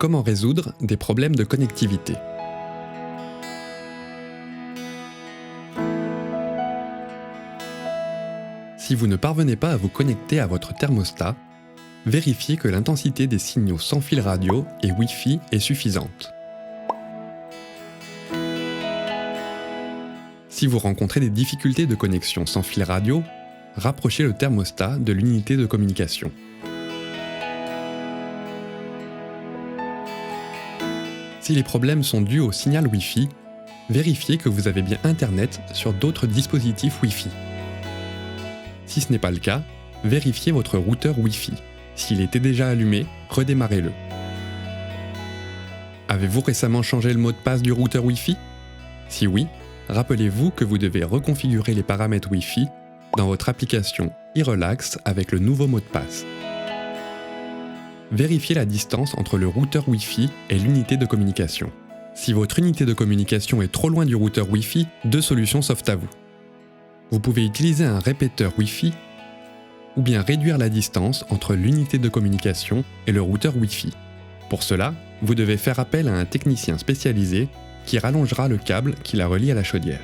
comment résoudre des problèmes de connectivité. Si vous ne parvenez pas à vous connecter à votre thermostat, vérifiez que l'intensité des signaux sans fil radio et Wi-Fi est suffisante. Si vous rencontrez des difficultés de connexion sans fil radio, rapprochez le thermostat de l'unité de communication. Si les problèmes sont dus au signal Wi-Fi, vérifiez que vous avez bien Internet sur d'autres dispositifs Wi-Fi. Si ce n'est pas le cas, vérifiez votre routeur Wi-Fi. S'il était déjà allumé, redémarrez-le. Avez-vous récemment changé le mot de passe du routeur Wi-Fi ? Si oui, rappelez-vous que vous devez reconfigurer les paramètres Wi-Fi dans votre application eRelax avec le nouveau mot de passe. Vérifiez la distance entre le routeur Wi-Fi et l'unité de communication. Si votre unité de communication est trop loin du routeur Wi-Fi, deux solutions s'offrent à vous. Vous pouvez utiliser un répéteur Wi-Fi ou bien réduire la distance entre l'unité de communication et le routeur Wi-Fi. Pour cela, vous devez faire appel à un technicien spécialisé qui rallongera le câble qui la relie à la chaudière.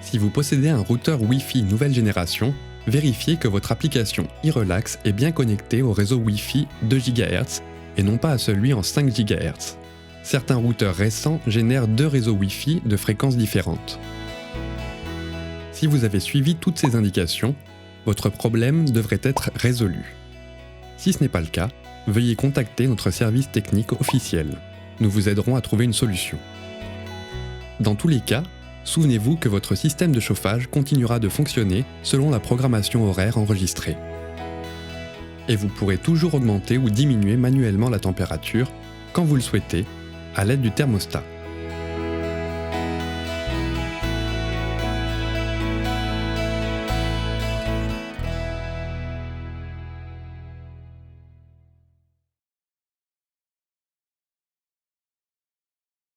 Si vous possédez un routeur Wi-Fi nouvelle génération, vérifiez que votre application eRelax est bien connectée au réseau Wi-Fi 2 GHz et non pas à celui en 5 GHz. Certains routeurs récents génèrent deux réseaux Wi-Fi de fréquences différentes. Si vous avez suivi toutes ces indications, votre problème devrait être résolu. Si ce n'est pas le cas, veuillez contacter notre service technique officiel. Nous vous aiderons à trouver une solution. Dans tous les cas, souvenez-vous que votre système de chauffage continuera de fonctionner selon la programmation horaire enregistrée. Et vous pourrez toujours augmenter ou diminuer manuellement la température, quand vous le souhaitez, à l'aide du thermostat.